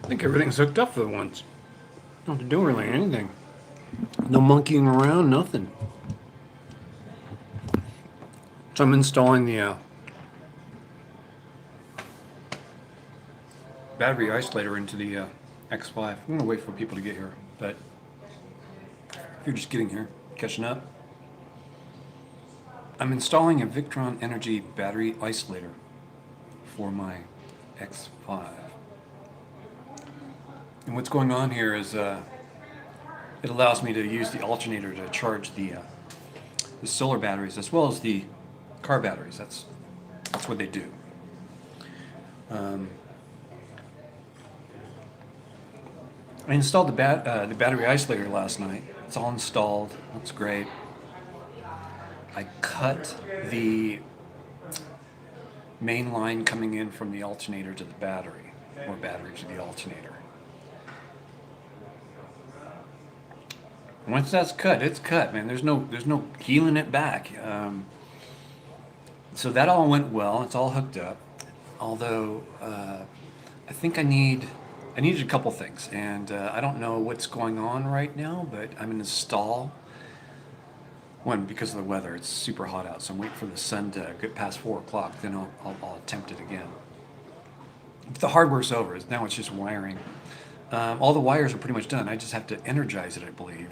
I think everything's hooked up for once. Don't have to do really anything. No monkeying around, nothing. So I'm installing the battery isolator into the X5. I'm going to wait for people to get here, but if you're just getting here, catching up, I'm installing a Victron Energy battery isolator for my X5. And what's going on here is it allows me to use the alternator to charge the solar batteries as well as the car batteries. That's what they do. I installed the battery isolator last night. It's all installed. Looks great. I cut the main line coming in from the alternator to the battery, or battery to the alternator. Once that's cut, it's cut, man. There's no healing it back. So that all went well. It's all hooked up. Although I think I needed a couple things, and I don't know what's going on right now, but I'm in a stall. One, because of the weather, it's super hot out, so I'm waiting for the sun to get past 4 o'clock. Then I'll attempt it again. But the hardware's over. Now it's just wiring. All the wires are pretty much done. I just have to energize it, I believe,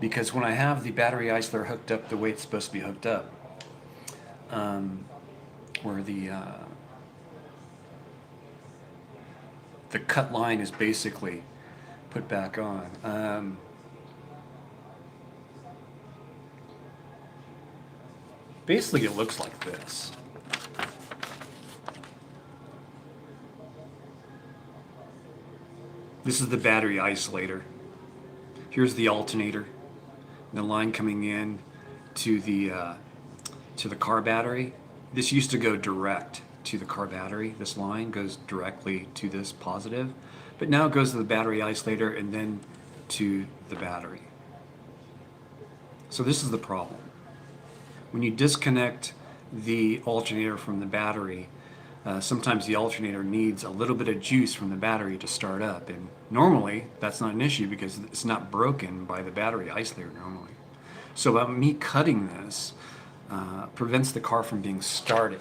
because when I have the battery isolator hooked up the way it's supposed to be hooked up, where the cut line is basically put back on. Basically, it looks like this. This is the battery isolator. Here's the alternator. The line coming in to the car battery. This used to go direct to the car battery. This line goes directly to this positive, but now it goes to the battery isolator and then to the battery. So this is the problem. When you disconnect the alternator from the battery, sometimes the alternator needs a little bit of juice from the battery to start up, and normally that's not an issue because it's not broken by the battery isolator normally. So by me cutting this prevents the car from being started.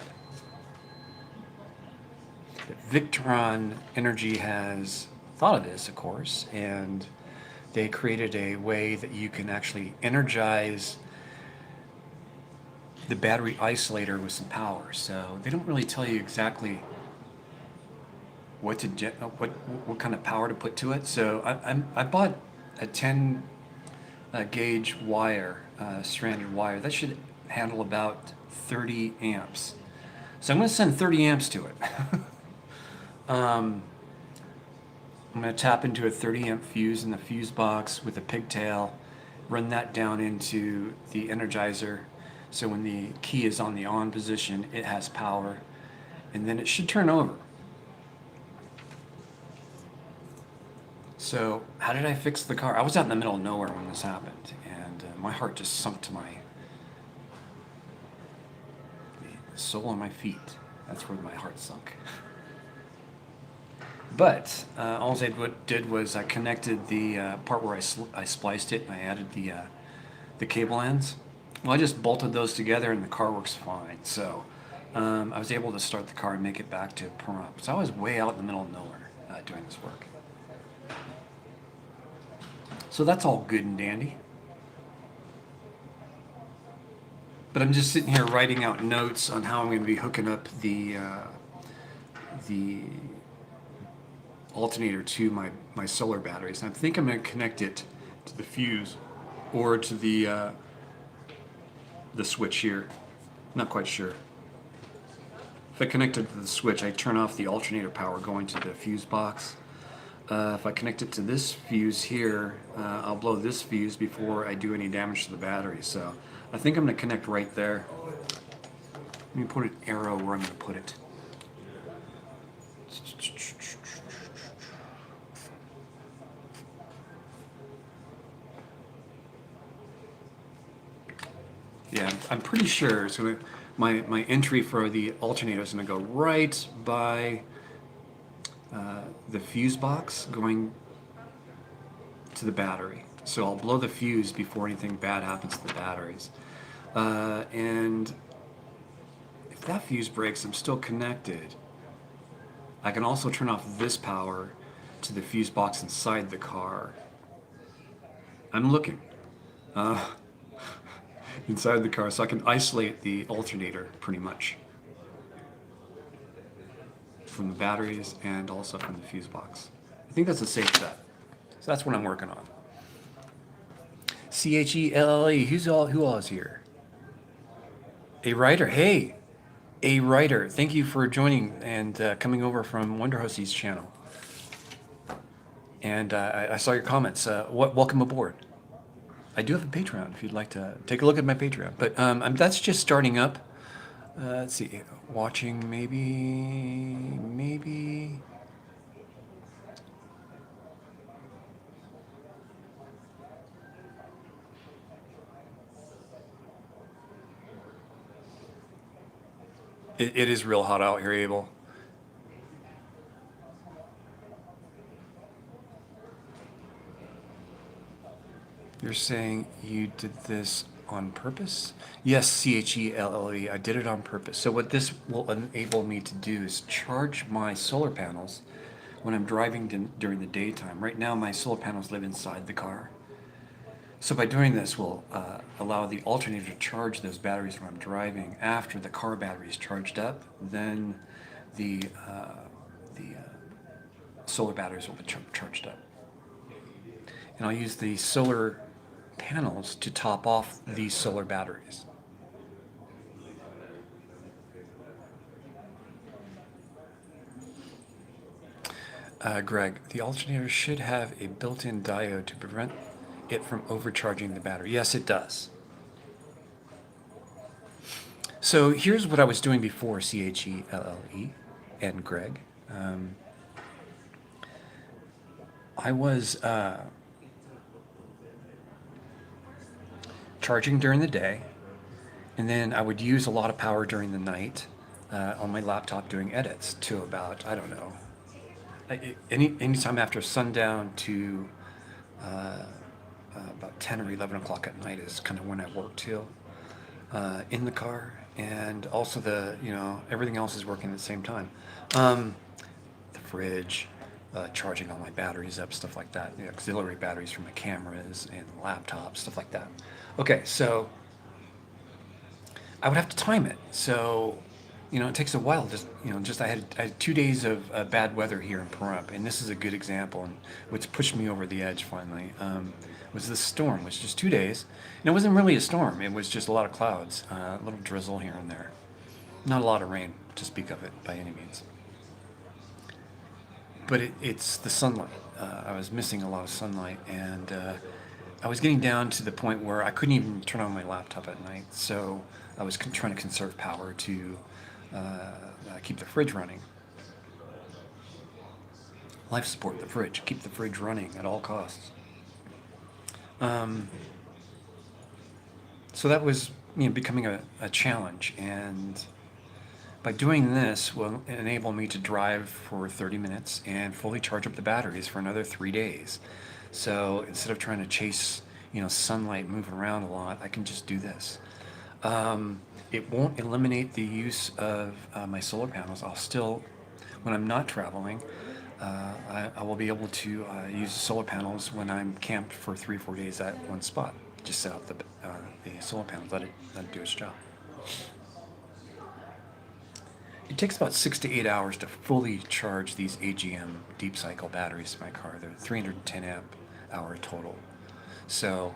Victron Energy has thought of this, of course, and they created a way that you can actually energize the battery isolator with some power. So they don't really tell you exactly what kind of power to put to it. So I bought a 10 gauge wire, stranded wire. That should handle about 30 amps. So I'm going to send 30 amps to it. I'm going to tap into a 30 amp fuse in the fuse box with a pigtail, run that down into the energizer. So when the key is on the on position, it has power, and then it should turn over. So how did I fix the car? I was out in the middle of nowhere when this happened, and my heart just sunk to the sole of my feet. That's where my heart sunk. But all I did was I connected the part where I spliced it, and I added the cable ends. Well, I just bolted those together and the car works fine. So I was able to start the car and make it back to Pahrump. So I was way out in the middle of nowhere doing this work. So that's all good and dandy. But I'm just sitting here writing out notes on how I'm going to be hooking up the alternator to my solar batteries. And I think I'm going to connect it to the fuse or to the switch here. Not quite sure. If I connect it to the switch, I turn off the alternator power going to the fuse box. If I connect it to this fuse here, I'll blow this fuse before I do any damage to the battery. So I think I'm going to connect right there. Let me put an arrow where I'm going to put it. Yeah, I'm pretty sure. So my entry for the alternator is going to go right by the fuse box going to the battery. So I'll blow the fuse before anything bad happens to the batteries. And if that fuse breaks, I'm still connected. I can also turn off this power to the fuse box inside the car. I'm looking inside the car, so I can isolate the alternator pretty much from the batteries and also from the fuse box. I think that's a safe bet. So that's what I'm working on. CHELLE, who all is here? A writer, hey, a writer. Thank you for joining and coming over from Wonder Hosie's channel. And I saw your comments. Welcome aboard. I do have a Patreon if you'd like to take a look at my Patreon. But that's just starting up. Let's see, watching maybe. It is real hot out here, Abel. You're saying you did this on purpose? Yes, CHELLE, I did it on purpose. So what this will enable me to do is charge my solar panels when I'm driving during the daytime. Right now, my solar panels live inside the car. So by doing this, we'll allow the alternator to charge those batteries when I'm driving. After the car battery is charged up, then the solar batteries will be charged up. And I'll use the solar panels to top off these solar batteries. Greg, the alternator should have a built-in diode to prevent it from overcharging the battery. Yes, it does. So here's what I was doing before CHELLE and Greg. I was charging during the day, and then I would use a lot of power during the night on my laptop doing edits to about, I don't know, anytime after sundown to about 10 or 11 o'clock at night is kind of when I work till in the car, and also everything else is working at the same time. The fridge, charging all my batteries up, stuff like that, the auxiliary batteries for my cameras and the laptop, stuff like that. Okay, so I would have to time it. So, it takes a while. I had 2 days of bad weather here in Pahrump, and this is a good example. And what's pushed me over the edge finally was this storm. It was just 2 days, and it wasn't really a storm. It was just a lot of clouds, a little drizzle here and there. Not a lot of rain to speak of it by any means. But it's the sunlight. I was missing a lot of sunlight, and I was getting down to the point where I couldn't even turn on my laptop at night. So I was trying to conserve power to keep the fridge running. Life support the fridge, keep the fridge running at all costs. So that was becoming a challenge, and by doing this will enable me to drive for 30 minutes and fully charge up the batteries for another 3 days. So instead of trying to chase sunlight, move around a lot, I can just do this. It won't eliminate the use of my solar panels. I'll still, when I'm not traveling, I will be able to use solar panels when I'm camped for 3 or 4 days at one spot. Just set up the solar panels, let it do its job. It takes about 6 to 8 hours to fully charge these AGM deep cycle batteries in my car. They're 310 amp hour total. So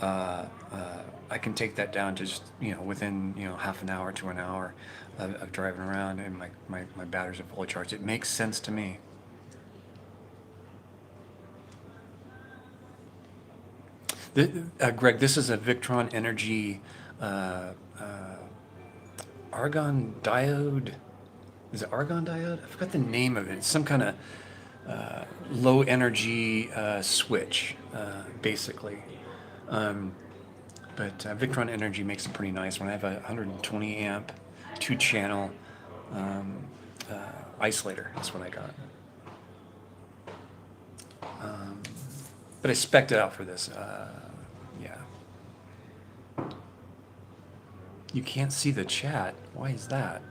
I can take that down to just within half an hour to an hour of driving around, and my batteries are fully charged. It makes sense to me. Greg, this is a Victron Energy argon diode. Is it argon diode? I forgot the name of it. It's some kind of low energy switch, basically. But Victron Energy makes a pretty nice one. I have a 120 amp, 2-channel Isolator. That's what I got. But I spec'd it out for this. Yeah. You can't see the chat. Why is that?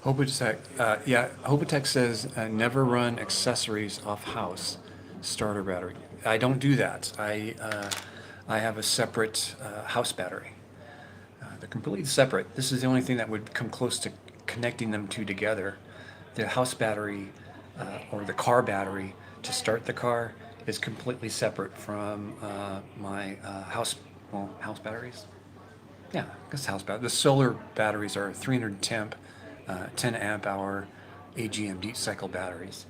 Hobotech, yeah, Hobotech says never run accessories off house starter battery. I don't do that. I have a separate house battery. They're completely separate. This is the only thing that would come close to connecting them two together. The house battery or the car battery to start the car is completely separate from my house batteries. Yeah, I guess house battery. The solar batteries are 300 10 amp hour AGM deep cycle batteries.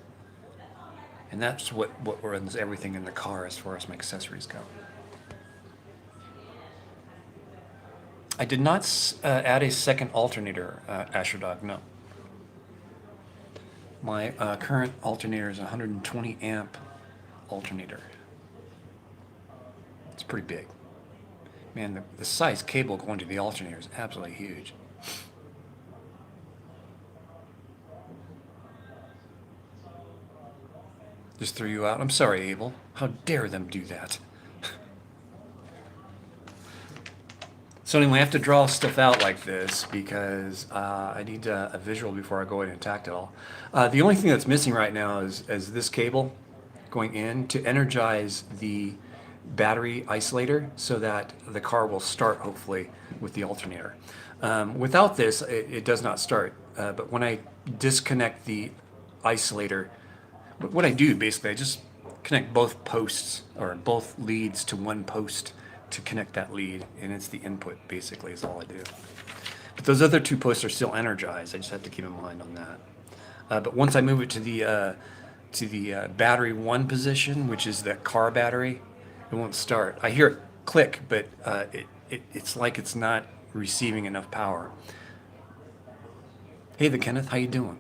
And that's what runs everything in the car as far as my accessories go. I did not add a second alternator, Asher Dog, no. My current alternator is a 120 amp alternator. It's pretty big. Man, the size cable going to the alternator is absolutely huge. Just threw you out. I'm sorry, Abel. How dare them do that? So anyway, I have to draw stuff out like this because I need a visual before I go in and tact it all. The only thing that's missing right now is this cable going in to energize the battery isolator so that the car will start, hopefully, with the alternator. Without this, it does not start. But when I disconnect the isolator, what I do basically, I just connect both posts or both leads to one post to connect that lead, and it's the input basically is all I do. But those other two posts are still energized. I just have to keep in mind on that. But once I move it to the battery 1 position, which is the car battery, it won't start. I hear it click, but it's like it's not receiving enough power. Hey, the Kenneth, how you doing?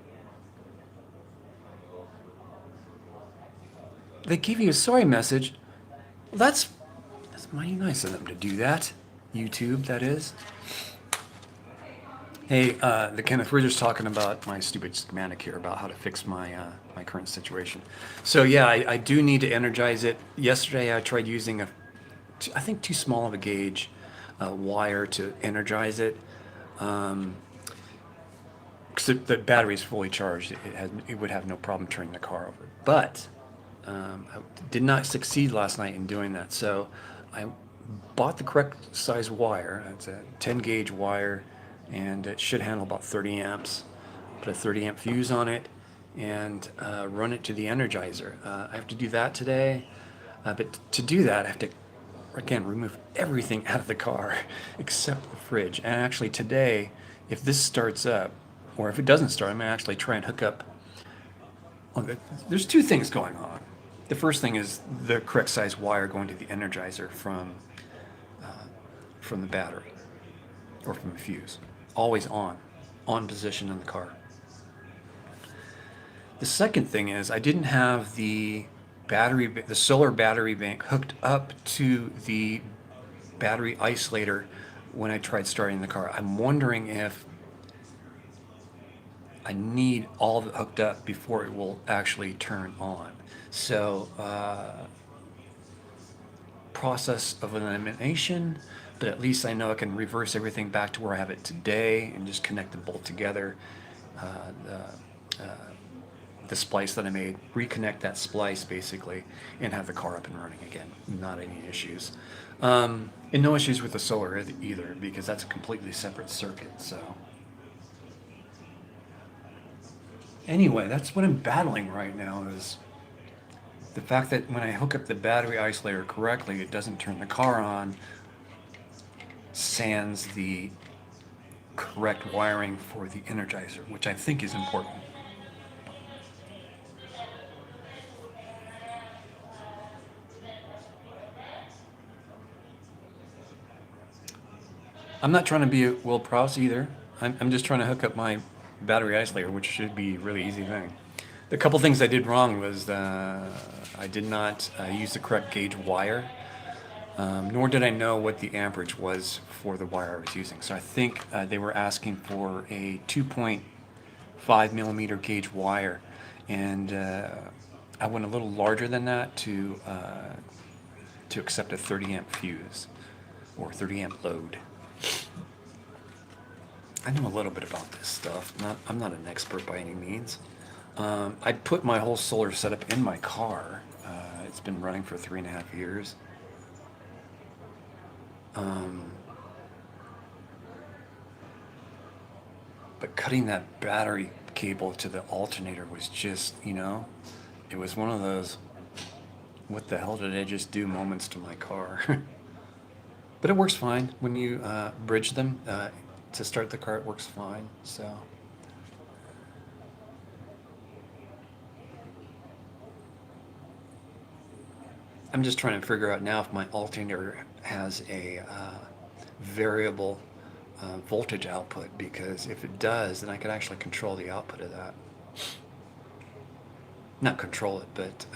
They gave you a sorry message. Well, that's mighty nice of them to do that. YouTube, that is. Hey, the Kenneth, we're just talking about my stupid schematic here about how to fix my my current situation. So yeah, I do need to energize it. Yesterday I tried using I think too small of a gauge wire to energize it. Because the battery is fully charged, it would have no problem turning the car over. But I did not succeed last night in doing that. So I bought the correct size wire. It's a 10 gauge wire, and it should handle about 30 amps. Put a 30 amp fuse on it and run it to the Energizer. I have to do that today. But to do that, I have to, again, remove everything out of the car except the fridge. And actually today, if this starts up, or if it doesn't start, I'm going to actually try and hook up. There's two things going on. The first thing is the correct size wire going to the Energizer from the battery or from the fuse. Always on position in the car. The second thing is I didn't have the solar battery bank hooked up to the battery isolator when I tried starting the car. I'm wondering if I need all of it hooked up before it will actually turn on. So, process of elimination, but at least I know I can reverse everything back to where I have it today and just connect them both together. The splice that I made, reconnect that splice basically, and have the car up and running again. Not any issues. And no issues with the solar either, because that's a completely separate circuit, so. Anyway, that's what I'm battling right now is the fact that when I hook up the battery isolator correctly, it doesn't turn the car on, sans the correct wiring for the Energizer, which I think is important. I'm not trying to be a Will Prowse either. I'm just trying to hook up my battery isolator, which should be a really easy thing. The couple things I did wrong was I did not use the correct gauge wire. Nor did I know what the amperage was for the wire I was using. So I think they were asking for a 2.5 millimeter gauge wire, and I went a little larger than that to accept a 30 amp fuse or 30 amp load. I know a little bit about this stuff. I'm not an expert by any means. I put my whole solar setup in my car. It's been running for 3.5 years. But cutting that battery cable to the alternator was just, it was one of those, what the hell did I just do moments to my car. But it works fine. When you bridge them to start the car, it works fine. So. I'm just trying to figure out now if my alternator has a variable voltage output, because if it does, then I could actually control the output of that. Not control it, but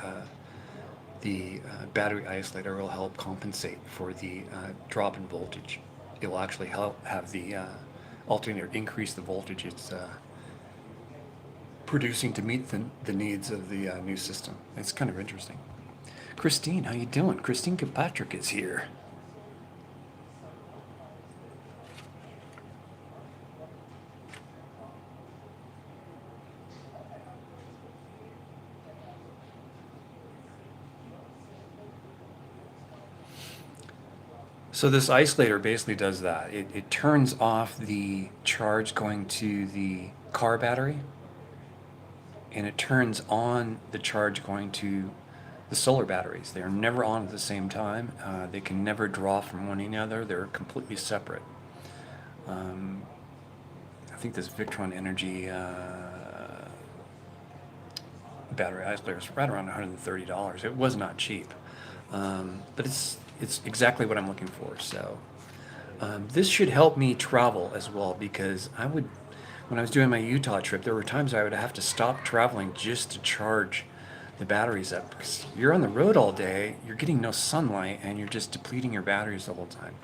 the battery isolator will help compensate for the drop in voltage. It will actually help have the alternator increase the voltage it's producing to meet the needs of the new system. It's kind of interesting. Christine, how you doing? Christine Kilpatrick is here. So this isolator basically does that. It turns off the charge going to the car battery, and it turns on the charge going to the solar batteries. They're never on at the same time. They can never draw from one another. They're completely separate. I think this Victron Energy battery isolator is right around $130. It was not cheap, but it's exactly what I'm looking for. So this should help me travel as well, because when I was doing my Utah trip, there were times I would have to stop traveling just to charge the batteries up. You're on the road all day, you're getting no sunlight, and you're just depleting your batteries the whole time.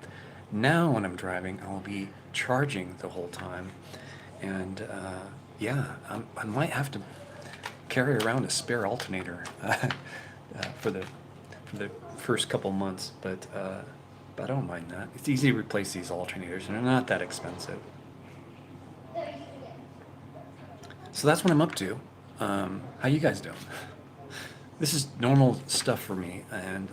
Now when I'm driving, I'll be charging the whole time, and I might have to carry around a spare alternator for the first couple months, but I don't mind that. It's easy to replace these alternators, and they're not that expensive. So that's what I'm up to. How you guys doing? This is normal stuff for me, and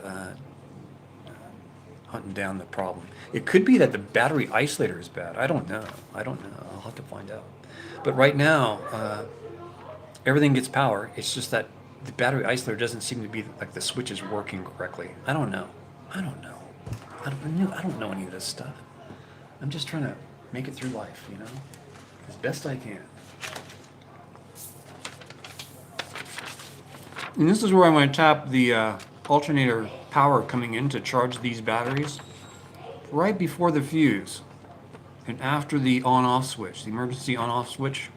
hunting down the problem. It could be that the battery isolator is bad. I don't know. I'll have to find out. But right now, everything gets power. It's just that the battery isolator doesn't seem to be like the switch is working correctly. I don't know. I don't know any of this stuff. I'm just trying to make it through life, as best I can. And this is where I'm going to tap the alternator power coming in to charge these batteries right before the fuse and after the on-off switch, the emergency on-off switch.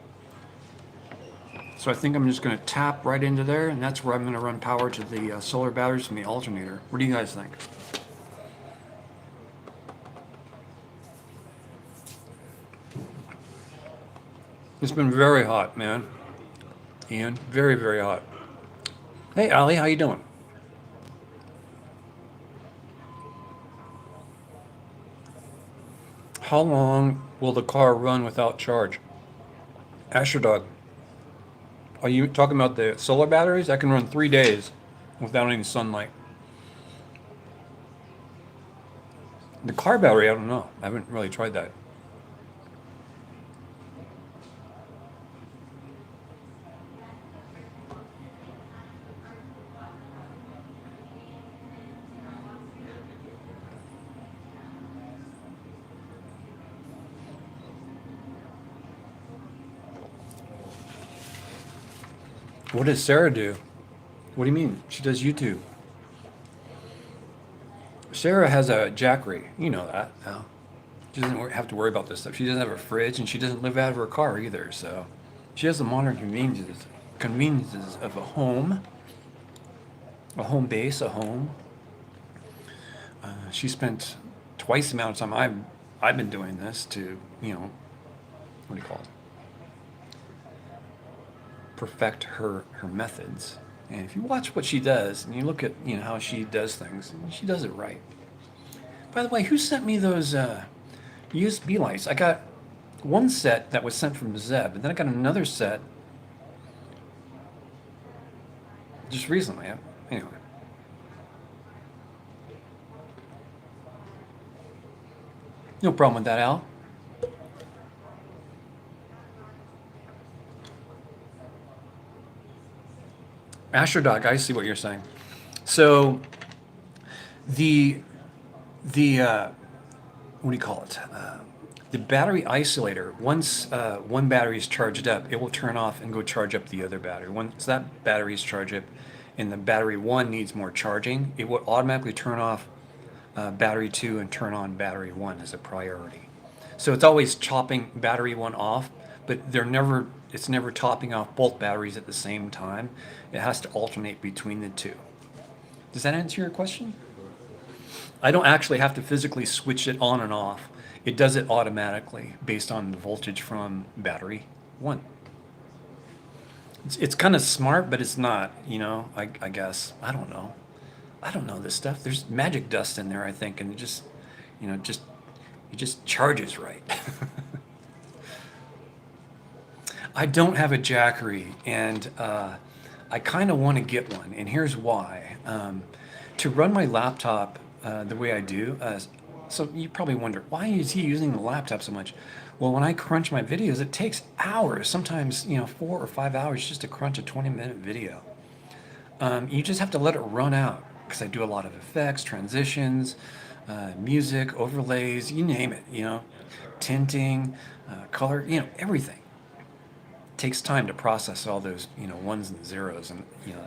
So I think I'm just going to tap right into there, and that's where I'm going to run power to the solar batteries from the alternator. What do you guys think? It's been very hot, man. Ian, very, very hot. Hey, Ali, how you doing? How long will the car run without charge? Asher Dog, are you talking about the solar batteries? I can run 3 days without any sunlight. The car battery, I don't know. I haven't really tried that. What does Sarah do? What do you mean? She does YouTube. Sarah has a Jackery. You know that. No. She doesn't have to worry about this stuff. She doesn't have a fridge, and she doesn't live out of her car either. So she has the modern conveniences of a home base, a home. She spent twice the amount of time I've been doing this to, what do you call it? Perfect her methods. And if you watch what she does and you look at how she does things, she does it right. By the way, who sent me those USB lights? I got one set that was sent from Zeb, and then I got another set just recently. Anyway. No problem with that, Al. Astrodog, I see what you're saying. So the what do you call it? The battery isolator, once one battery is charged up, it will turn off and go charge up the other battery. Once that battery is charged up and the battery 1 needs more charging, it will automatically turn off battery 2 and turn on battery 1 as a priority. So it's always chopping battery 1 off, but it's never topping off both batteries at the same time. It has to alternate between the two. Does that answer your question? I don't actually have to physically switch it on and off. It does it automatically based on the voltage from battery 1. It's kind of smart, but it's not, I guess. I don't know. I don't know this stuff. There's magic dust in there, I think, and it just charges right. I don't have a Jackery, and I kind of want to get one, and here's why. To run my laptop the way I do, so you probably wonder, why is he using the laptop so much? Well, when I crunch my videos, it takes hours, sometimes 4 or 5 hours just to crunch a 20-minute video. You just have to let it run out, because I do a lot of effects, transitions, music, overlays, you name it, tinting, color, everything. It takes time to process all those, ones and zeros, and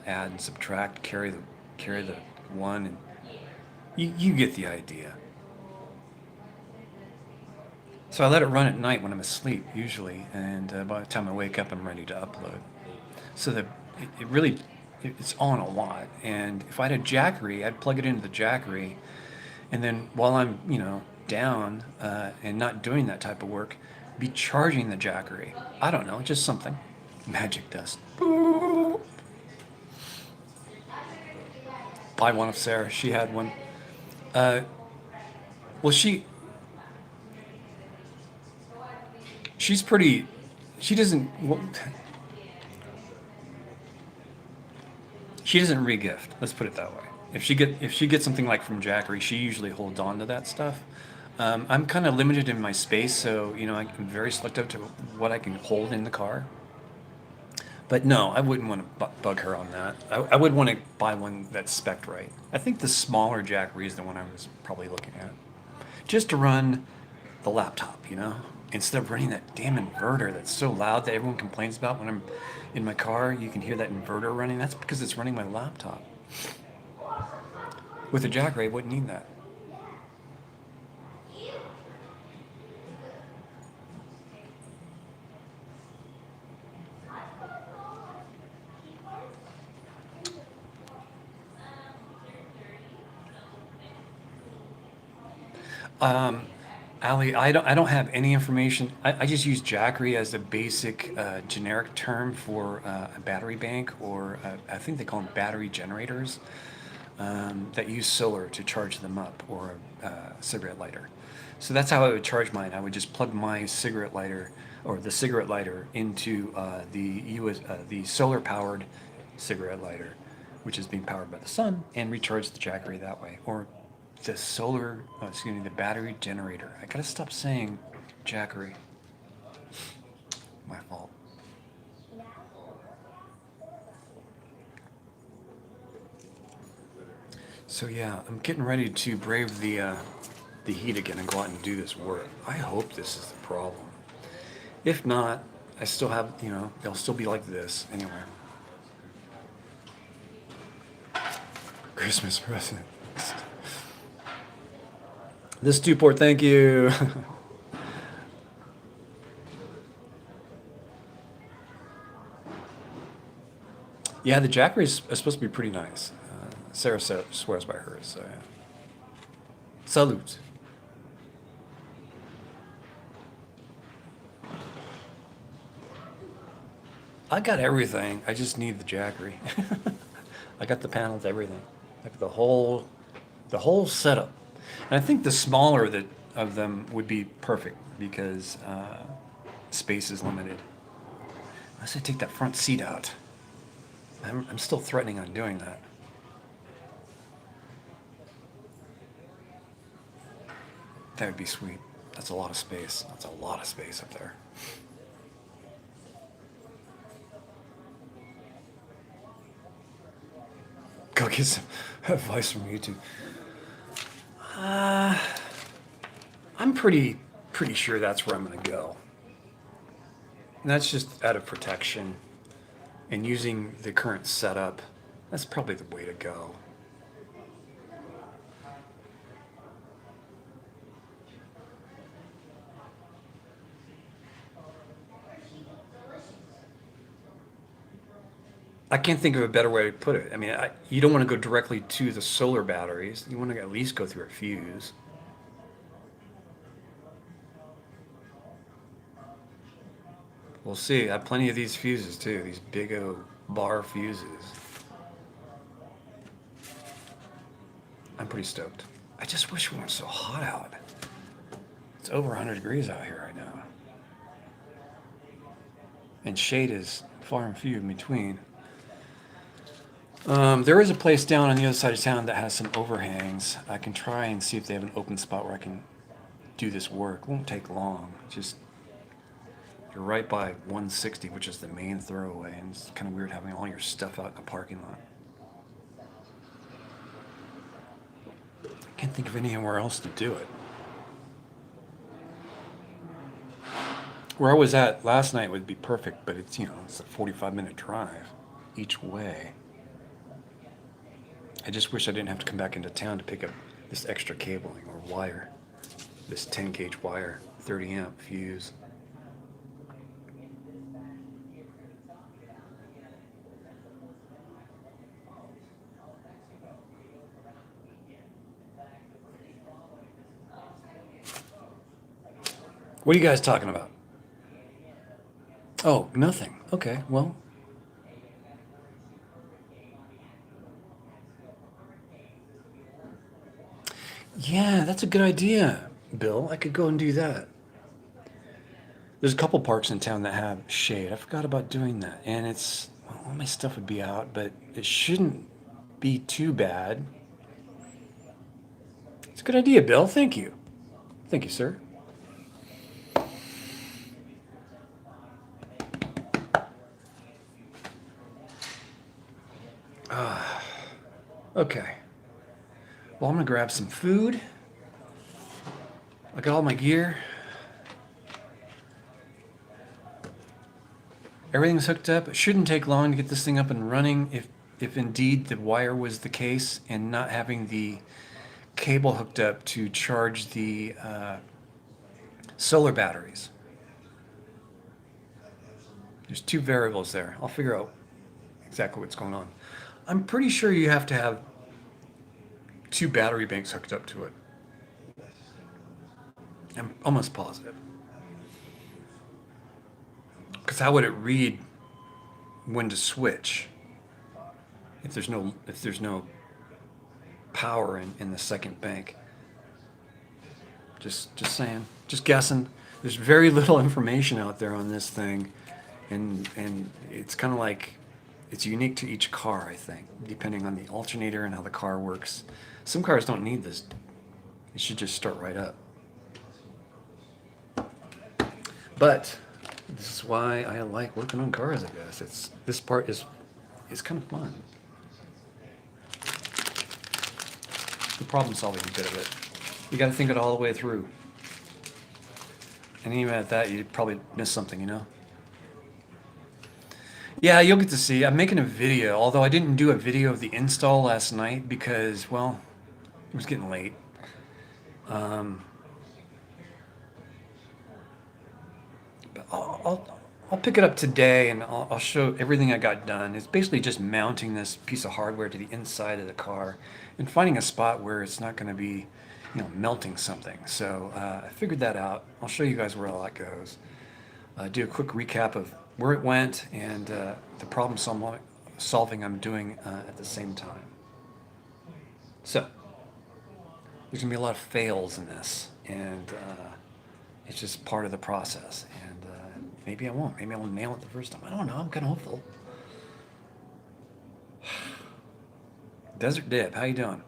add and subtract, carry the one, and you get the idea. So I let it run at night when I'm asleep, usually, and by the time I wake up, I'm ready to upload. So that it's on a lot. And if I had a Jackery, I'd plug it into the Jackery, and then while I'm, down and not doing that type of work, be charging the Jackery. I don't know, just something. Magic dust. Buy one of Sarah. She had one. Well, she's pretty. She doesn't. She doesn't re-gift. Let's put it that way. If she gets something like from Jackery, she usually holds on to that stuff. I'm kind of limited in my space, so I'm very selective to what I can hold in the car. But no, I wouldn't want to bug her on that. I would want to buy one that's spec'd right. I think the smaller Jackery is the one I was probably looking at, just to run the laptop, instead of running that damn inverter that's so loud that everyone complains about when I'm in my car. You can hear that inverter running. That's because it's running my laptop. With a Jackery, I wouldn't need that. Ali, I don't have any information. I just use Jackery as a basic generic term for a battery bank, or I think they call them battery generators that use solar to charge them up, or a cigarette lighter. So that's how I would charge mine. I would just plug my cigarette lighter, or the cigarette lighter, into the solar powered cigarette lighter, which is being powered by the sun, and recharge the Jackery that way. Or the battery generator. I gotta stop saying Jackery. My fault. So yeah, I'm getting ready to brave the heat again and go out and do this work. I hope this is the problem. If not, I still have, they'll still be like this anyway. Christmas present. This Duport, thank you. Yeah, the Jackery is supposed to be pretty nice. Sarah swears by hers, so yeah. Salute. I got everything. I just need the jackery. I got the panels, everything, like the whole setup. And I think the smaller that of them would be perfect because space is limited. Unless I take that front seat out. I'm still threatening on doing that. That would be sweet. That's a lot of space. That's a lot of space up there. Go get some advice from YouTube. I'm pretty sure that's where I'm going to go. And that's just out of protection and using the current setup. That's probably the way to go. I can't think of a better way to put it. I mean, you don't want to go directly to the solar batteries. You want to at least go through a fuse. We'll see. I have plenty of these fuses too. These big old bar fuses. I'm pretty stoked. I just wish we weren't so hot out. It's over 100 degrees out here right now. And shade is far and few in between. There is a place down on the other side of town that has some overhangs. I can try and see if they have an open spot where I can do this work. It won't take long. Just you're right by 160, which is the main throwaway, and it's kind of weird having all your stuff out in the parking lot. I can't think of anywhere else to do it. Where I was at last night would be perfect, but it's, it's a 45-minute drive each way. I just wish I didn't have to come back into town to pick up this extra cabling or wire, this 10 gauge wire, 30 amp fuse. What are you guys talking about? Oh, nothing. Okay, well. Yeah, that's a good idea, Bill. I could go and do that. There's a couple parks in town that have shade. I forgot about doing that. And well, all my stuff would be out, but it shouldn't be too bad. It's a good idea, Bill. Thank you. Thank you, sir. Okay. Well, I'm gonna grab some food. I got all my gear. Everything's hooked up. It shouldn't take long to get this thing up and running if indeed the wire was the case and not having the cable hooked up to charge the solar batteries. There's two variables there. I'll figure out exactly what's going on. I'm pretty sure you have to have two battery banks hooked up to it. I'm almost positive. Because how would it read when to switch if there's no power in the second bank? Just saying. Just guessing. There's very little information out there on this thing, and it's kind of like it's unique to each car, I think, depending on the alternator and how the car works. Some cars don't need this. It should just start right up. But this is why I like working on cars, I guess. This part is kind of fun. The problem solving bit of it. You got to think it all the way through. And even at that, you'd probably miss something, Yeah, you'll get to see. I'm making a video, although I didn't do a video of the install last night because, well, it was getting late. But I'll pick it up today and I'll show everything I got done. It's basically just mounting this piece of hardware to the inside of the car and finding a spot where it's not going to be melting something. So I figured that out. I'll show you guys where all that goes. Do a quick recap of where it went and the problem solving I'm doing at the same time. So there's gonna be a lot of fails in this, and it's just part of the process. And maybe I won't. Maybe I will nail it the first time. I don't know. I'm kind of hopeful. Desert Dip, how you doing?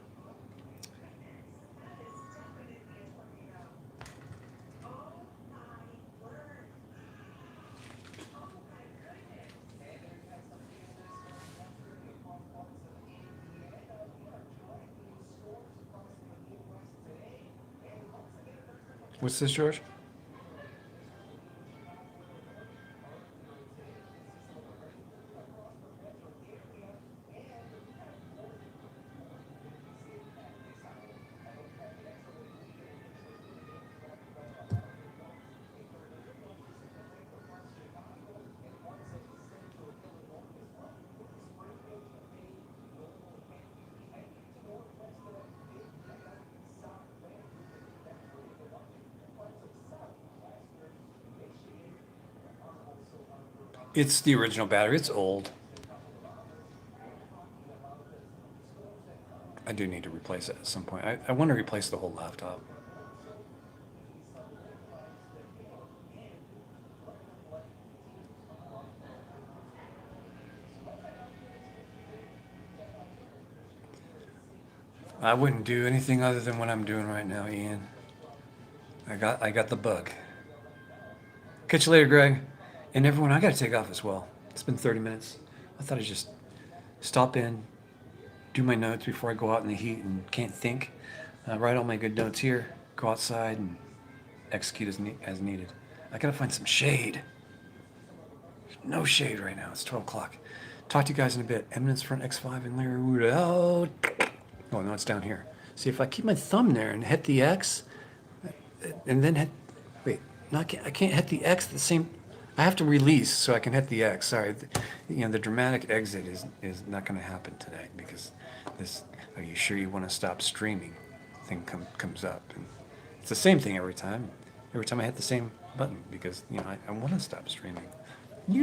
What's this, George? It's the original battery. It's old. I do need to replace it at some point. I want to replace the whole laptop. I wouldn't do anything other than what I'm doing right now, Ian. I got the bug. Catch you later, Greg. And everyone, I got to take off as well. It's been 30 minutes. I thought I'd just stop in, do my notes before I go out in the heat and can't think. Write all my good notes here, go outside and execute as needed. I got to find some shade. No shade right now. It's 12 o'clock. Talk to you guys in a bit. Eminence front X5 and Larry Wood. Oh, no, it's down here. See, if I keep my thumb there and hit the X, and then hit, wait, no, I can't hit the X at the same. I have to release so I can hit the X. Sorry, the dramatic exit is not going to happen today because this. Are you sure you want to stop streaming? Thing comes up, and it's the same thing every time. Every time I hit the same button because I want to stop streaming.